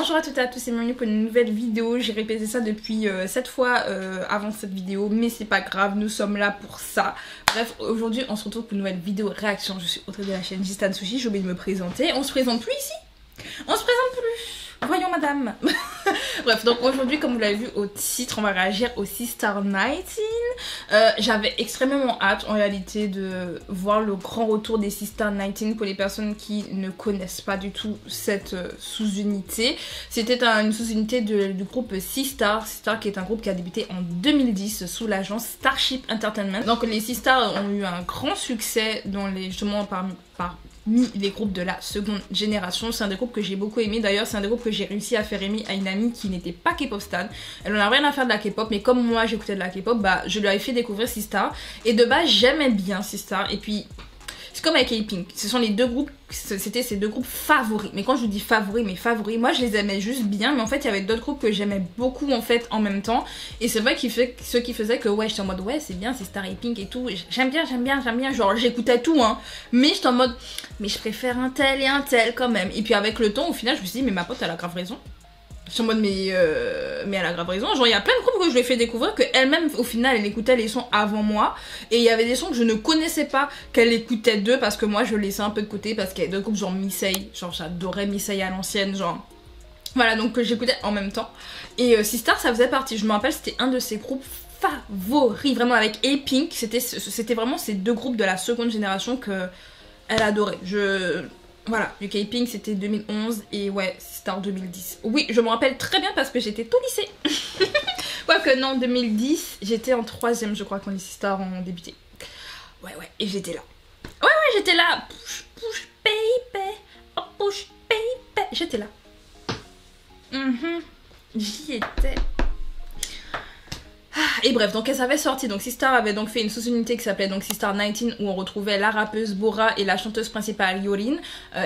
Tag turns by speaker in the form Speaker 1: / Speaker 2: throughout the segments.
Speaker 1: Bonjour à toutes et à tous et bienvenue pour une nouvelle vidéo. J'ai répété ça depuis 7 fois avant cette vidéo, mais c'est pas grave, nous sommes là pour ça. Bref, aujourd'hui on se retrouve pour une nouvelle vidéo réaction. Je suis autre de la chaîne Jistan Sushi, j'ai oublié de me présenter. On se présente plus ici? On se présente plus. Voyons madame. Bref, donc aujourd'hui comme vous l'avez vu au titre, on va réagir au Sistar 19. J'avais extrêmement hâte en réalité de voir le grand retour des Sistar 19 pour les personnes qui ne connaissent pas du tout cette sous-unité. C'était une sous-unité du groupe Sistar. Sistar qui est un groupe qui a débuté en 2010 sous l'agence Starship Entertainment. Donc les Sistar ont eu un grand succès dans justement parmi les groupes de la seconde génération. C'est un des groupes que j'ai beaucoup aimé. D'ailleurs c'est un des groupes que j'ai réussi à faire aimer à une amie qui n'était pas K-pop stan. Elle en a rien à faire de la K-pop, mais comme moi j'écoutais de la K-pop, bah je lui avais fait découvrir Sistar. Et de base j'aimais bien Sistar. Et puis c'est comme avec A-Pink, ce sont les deux groupes, c'était ces deux groupes favoris. Mais quand je vous dis favoris, moi je les aimais juste bien. Mais en fait il y avait d'autres groupes que j'aimais beaucoup en fait en même temps. Et c'est vrai ce qui faisait que ouais, j'étais en mode ouais c'est bien, c'est Star A-Pink et tout. J'aime bien, genre j'écoutais tout hein. Mais j'étais en mode, mais je préfère un tel et un tel quand même. Et puis avec le temps au final je me suis dit mais ma pote elle a grave raison. Je suis en mode mais elle a grave raison. Genre il y a plein de groupes que je lui ai fait découvrir que elle-même au final elle écoutait les sons avant moi. Et il y avait des sons que je ne connaissais pas qu'elle écoutait d'eux parce que moi je laissais un peu de côté parce qu'il y avait d'autres groupes genre Missei. Genre j'adorais Missei à l'ancienne genre. Voilà donc que j'écoutais en même temps. Et Sistar ça faisait partie, je me rappelle c'était un de ses groupes favoris. Vraiment avec A-Pink c'était vraiment ces deux groupes de la seconde génération que elle adorait. Voilà, du K-Pink c'était 2011 et ouais, Sistar 2010. Oui, je me rappelle très bien parce que j'étais au lycée. Quoique non, 2010, j'étais en 3ème je crois quand les Sistar ont débuté. Ouais, et j'étais là. Ouais, j'étais là. Push, push, baby. Oh, push, baby. J'étais là. J'y étais. Et bref, donc elles avaient sorti, donc Sistar avait donc fait une sous-unité qui s'appelait donc Sistar 19 où on retrouvait la rappeuse Bora et la chanteuse principale Yorin.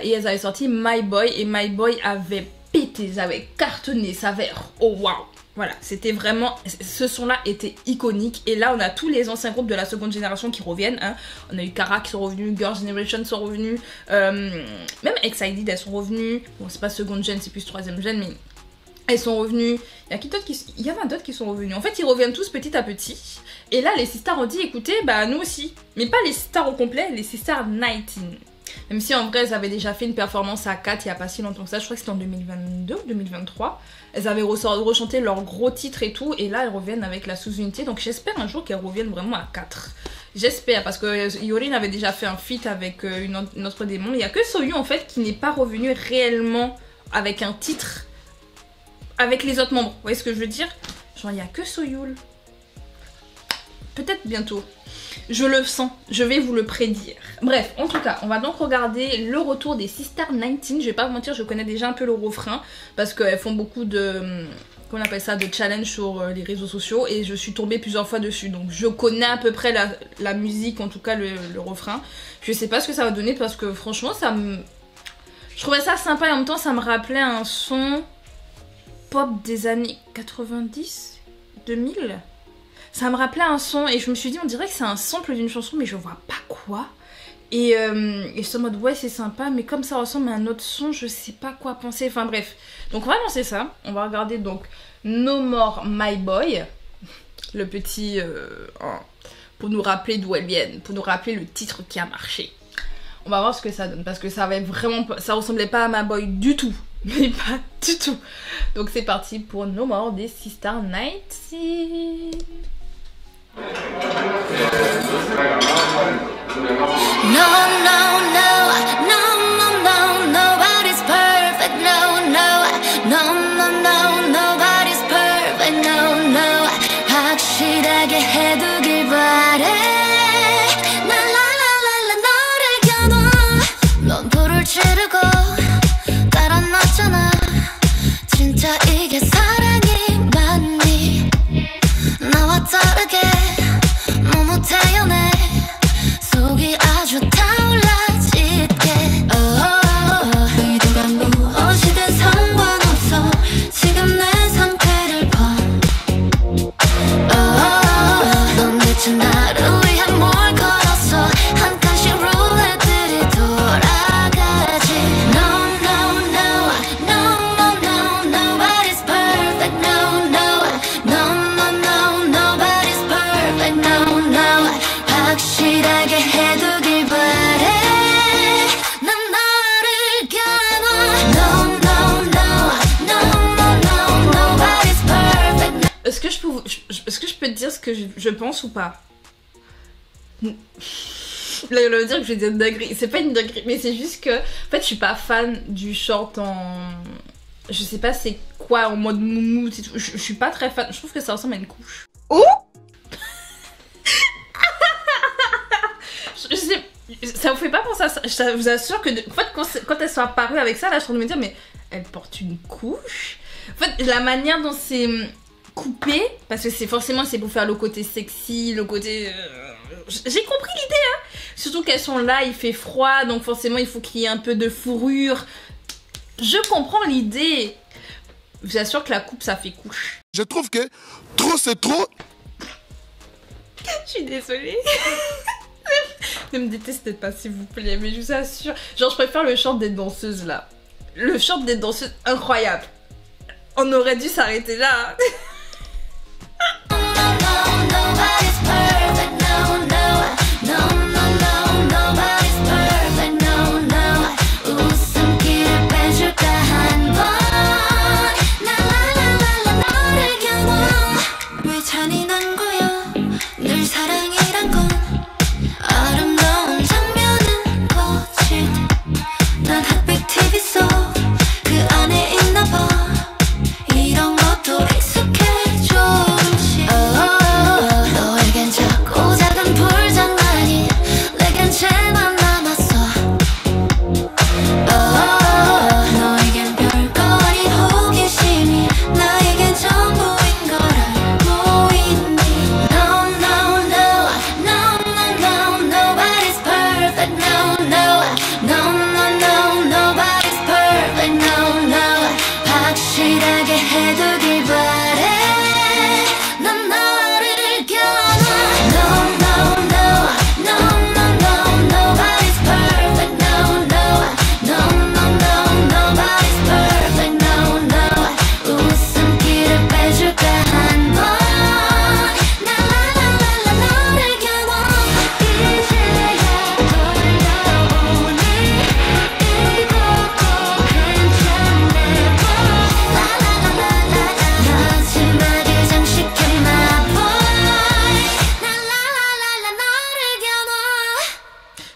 Speaker 1: Et elles avaient sorti My Boy et My Boy avait pété, ça avait cartonné, ça avait... Oh waouh. Voilà, c'était vraiment... Ce son-là était iconique. Et là, on a tous les anciens groupes de la seconde génération qui reviennent. Hein. On a eu Kara qui sont revenus, Girls' Generation sont revenus. Même Excited, elles sont revenues. Bon, c'est pas seconde gen, c'est plus 3ème gen, mais... Elles sont revenues, il y en a d'autres qui sont revenus. En fait, ils reviennent tous petit à petit. Et là, les Sistar ont dit, écoutez, bah nous aussi. Mais pas les Sistar au complet, les Sistar 19. Même si en vrai, elles avaient déjà fait une performance à 4 il n'y a pas si longtemps que ça. Je crois que c'était en 2022 ou 2023. Elles avaient rechanté leurs gros titres et tout. Et là, elles reviennent avec la sous-unité. Donc j'espère un jour qu'elles reviennent vraiment à 4. J'espère, parce que Yorin avait déjà fait un feat avec une autre démon. Il n'y a que Soyu en fait qui n'est pas revenu réellement avec un titre avec les autres membres, vous voyez ce que je veux dire? Genre il n'y a que Soyul. Peut-être bientôt. Je le sens, je vais vous le prédire. Bref, en tout cas, on va donc regarder le retour des Sistar 19. Je vais pas vous mentir, je connais déjà un peu le refrain parce qu'elles font beaucoup de... Qu'on appelle ça, de challenge sur les réseaux sociaux et je suis tombée plusieurs fois dessus. Donc je connais à peu près la musique, en tout cas le refrain. Je sais pas ce que ça va donner parce que franchement, je trouvais ça sympa et en même temps, ça me rappelait un son... pop des années 90, 2000. Ça me rappelait un son et je me suis dit on dirait que c'est un sample d'une chanson mais je vois pas quoi. Et je suis en mode ouais c'est sympa mais comme ça ressemble à un autre son je sais pas quoi penser. Enfin bref. Donc on va lancer ça. On va regarder donc No More My Boy. Le petit... pour nous rappeler d'où elles viennent. Pour nous rappeler le titre qui a marché. On va voir ce que ça donne parce que ça avait vraiment... Ça ressemblait pas à My Boy du tout. Mais pas du tout. Donc c'est parti pour No More des Sistar 19.
Speaker 2: Nobody's perfect, nobody's perfect, 확실하게 해두길 바래. 라라라라 너를 겨눠 넌 불을 지르고 놨잖아. 진짜 이게 사랑이 맞니? 나와 다르게 너무 태연해. 속이 아주 타올라지게. 의도가 무엇이든 상관없어. 지금 내 상태를 봐. 넌 대체 나
Speaker 1: dire ce que je pense ou pas? Là, il va dire que je vais dire une dinguerie. C'est pas une dinguerie, mais c'est juste que... En fait, je suis pas fan du short en... Je sais pas c'est quoi, en mode moumoute et tout. Je suis pas très fan. Je trouve que ça ressemble à une couche. Oh je sais... Ça vous fait pas penser à ça? Je vous assure que... En fait, quand elles sont apparues avec ça, là, je suis en train de me dire, mais elle porte une couche? En fait, la manière dont c'est coupé, parce que c'est forcément c'est pour faire le côté sexy, le côté... J'ai compris l'idée, hein. Surtout qu'elles sont là, il fait froid, donc forcément il faut qu'il y ait un peu de fourrure. Je comprends l'idée. Je vous assure que la coupe, ça fait couche.
Speaker 3: Je trouve que trop c'est trop.
Speaker 1: Je suis désolée. Ne me détestez pas s'il vous plaît, mais je vous assure. Genre je préfère le short des danseuses là. Le short des danseuses, incroyable. On aurait dû s'arrêter là.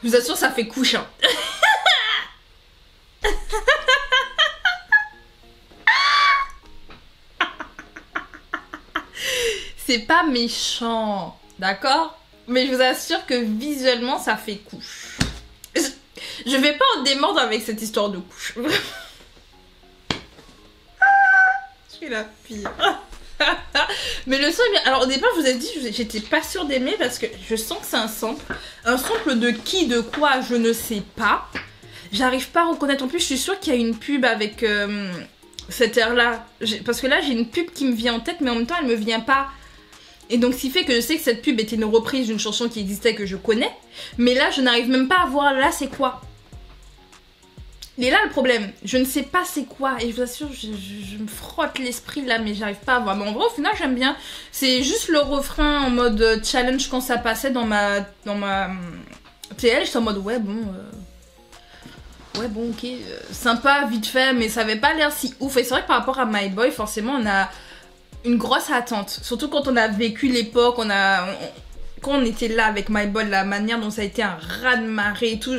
Speaker 1: Je vous assure, ça fait couche, hein. C'est pas méchant, d'accord? Mais je vous assure que visuellement, ça fait couche. Je vais pas en démordre avec cette histoire de couche. Je suis la pire. Mais le son est bien. Alors au départ je vous ai dit j'étais pas sûre d'aimer parce que je sens que c'est un sample. Un sample de qui, de quoi, je ne sais pas. J'arrive pas à reconnaître. En plus je suis sûre qu'il y a une pub avec cet air là. Parce que là j'ai une pub qui me vient en tête mais en même temps elle me vient pas. Et donc ce qui fait que je sais que cette pub était une reprise d'une chanson qui existait que je connais. Mais là je n'arrive même pas à voir là c'est quoi. Et là le problème, je ne sais pas c'est quoi et je vous assure je me frotte l'esprit là mais j'arrive pas à voir. Mais en vrai au final j'aime bien. C'est juste le refrain en mode challenge quand ça passait dans ma TL, j'étais en mode ouais bon ok sympa vite fait mais ça avait pas l'air si ouf. Et c'est vrai que par rapport à My Boy forcément on a une grosse attente. Surtout quand on a vécu l'époque, quand on était là avec My Boy, la manière dont ça a été un raz-de-marée et tout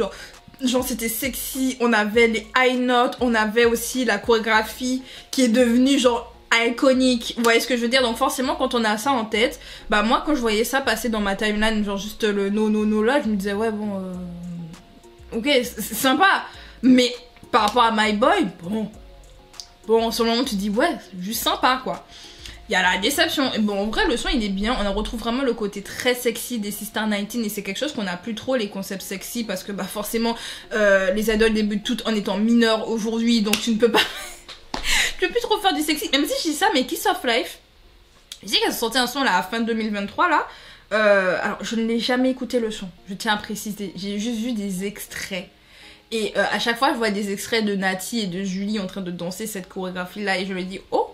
Speaker 1: genre c'était sexy, on avait les high notes, on avait aussi la chorégraphie qui est devenue genre iconique, vous voyez ce que je veux dire. Donc forcément quand on a ça en tête, bah moi quand je voyais ça passer dans ma timeline, genre juste le no là, je me disais ouais bon ok c'est sympa, mais par rapport à My Boy, bon sur le moment tu te dis ouais c'est juste sympa quoi. Il y a la déception. Et bon, en vrai, le son, il est bien. On retrouve vraiment le côté très sexy des Sisters 19 et c'est quelque chose qu'on n'a plus trop, les concepts sexy, parce que bah forcément, les idoles débutent toutes en étant mineures aujourd'hui, donc tu ne peux pas... tu peux plus trop faire du sexy. Même si je dis ça, mais Kiss of Life, je sais qu'elles ont sorti un son là, à la fin 2023, là. Alors, je ne l'ai jamais écouté le son, je tiens à préciser. J'ai juste vu des extraits. Et à chaque fois, je vois des extraits de Nati et de Julie en train de danser cette chorégraphie-là et je me dis, oh.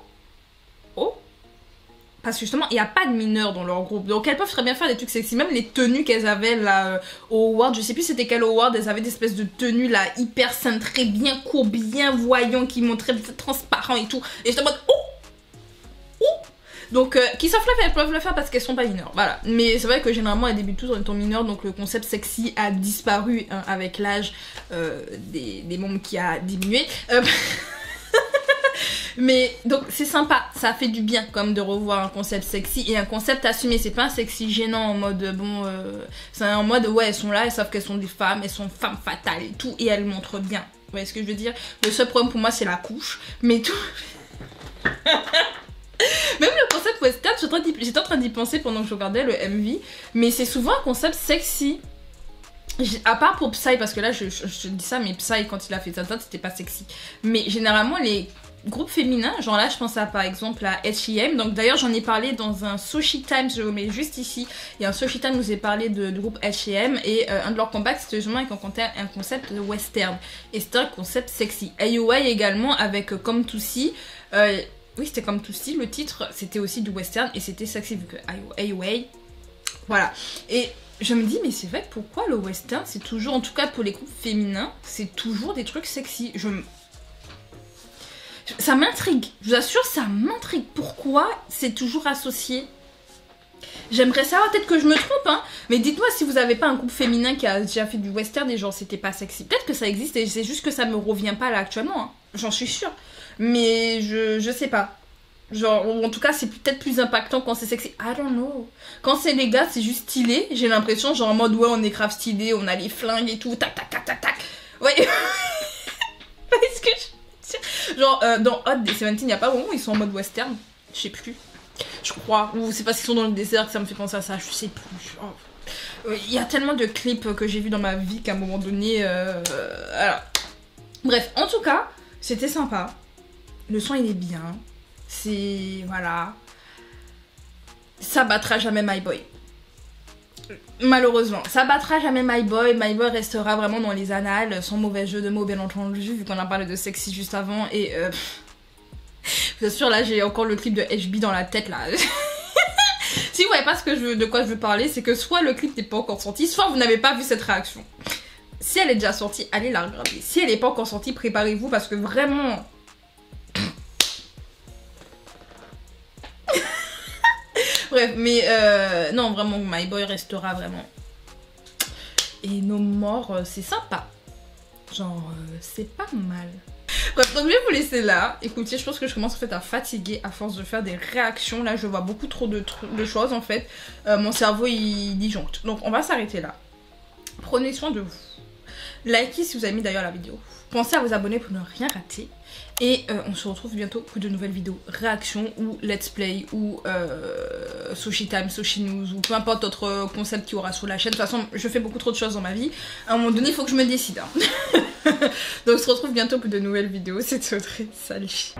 Speaker 1: Parce que justement, il n'y a pas de mineurs dans leur groupe. Donc elles peuvent très bien faire des trucs sexy. Même les tenues qu'elles avaient là au award, je sais plus c'était quel award, elles avaient des espèces de tenues là hyper cintrées, bien courtes, bien voyants, qui montraient transparent et tout. Et j'étais en mode oh. Donc qui savent le faire, elles peuvent le faire parce qu'elles sont pas mineures, voilà. Mais c'est vrai que généralement elles débutent tous en étant mineures, donc le concept sexy a disparu hein, avec l'âge des membres qui a diminué. Mais donc c'est sympa, ça fait du bien comme de revoir un concept sexy et un concept assumé. C'est pas un sexy gênant en mode bon, c'est en mode ouais elles sont là, elles savent qu'elles sont des femmes, elles sont femmes fatales et tout et elles montrent bien. Vous voyez ce que je veux dire? Le seul problème pour moi c'est la couche, mais tout. Même le concept western, j'étais en train d'y penser pendant que je regardais le MV, mais c'est souvent un concept sexy. À part pour Psy, parce que là je dis ça, mais Psy quand il a fait ça, c'était pas sexy. Mais généralement les groupes féminins, genre là je pense à par exemple à H&M, donc d'ailleurs j'en ai parlé dans un Soshi Times, je le mets juste ici, il y a un Soshi Times où j'ai parlé du groupe H&M et un de leurs combats c'était justement avec un concept western et c'était un concept sexy. IOI également avec Come To See, oui c'était Come To See, le titre c'était aussi du western et c'était sexy vu que IOI, voilà. Et je me dis mais c'est vrai pourquoi le western c'est toujours, en tout cas pour les groupes féminins, c'est toujours des trucs sexy. Ça m'intrigue, je vous assure, ça m'intrigue. Pourquoi c'est toujours associé? J'aimerais savoir, peut-être que je me trompe, hein, mais dites-moi si vous avez pas un groupe féminin qui a déjà fait du western et genre c'était pas sexy. Peut-être que ça existe et c'est juste que ça me revient pas là actuellement, hein. J'en suis sûre. Mais je sais pas. Genre, en tout cas, c'est peut-être plus impactant quand c'est sexy. I don't know. Quand c'est les gars, c'est juste stylé. J'ai l'impression, genre en mode ouais, on est grave stylé, on a les flingues et tout, tac tac tac tac tac. Ouais. Est-ce que genre dans Hot des 17, il n'y a pas vraiment où ils sont en mode western, je sais plus, je crois, ou c'est parce qu'ils sont dans le désert que ça me fait penser à ça, je sais plus. Il y a tellement de clips que j'ai vu dans ma vie qu'à un moment donné, alors. Bref, en tout cas, c'était sympa, le son il est bien, c'est, voilà, ça battra jamais My Boy. Malheureusement, ça battra jamais My Boy. My Boy restera vraiment dans les annales, sans mauvais jeu de mots bien entendu, vu qu'on a parlé de sexy juste avant. Et bien sûr, là j'ai encore le clip de HB dans la tête là. Si vous voyez pas de quoi je veux parler, c'est que soit le clip n'est pas encore sorti, soit vous n'avez pas vu cette réaction. Si elle est déjà sortie, allez la regarder. Si elle n'est pas encore sortie, préparez-vous parce que vraiment... Bref, mais non, vraiment, My Boy restera vraiment. Et No More, c'est sympa. Genre, c'est pas mal. Bref, donc je vais vous laisser là. Écoutez, je pense que je commence en fait à fatiguer à force de faire des réactions. Là, je vois beaucoup trop de choses en fait. Mon cerveau, il disjoncte. Donc, on va s'arrêter là. Prenez soin de vous. Likez si vous avez aimé d'ailleurs la vidéo. Pensez à vous abonner pour ne rien rater. Et on se retrouve bientôt pour de nouvelles vidéos réactions ou let's play ou Soshi Time, Soshi News ou peu importe autre concept qu'il y aura sur la chaîne. De toute façon, je fais beaucoup trop de choses dans ma vie. À un moment donné, il faut que je me décide. Hein. Donc on se retrouve bientôt pour de nouvelles vidéos. C'était Audrey. Salut.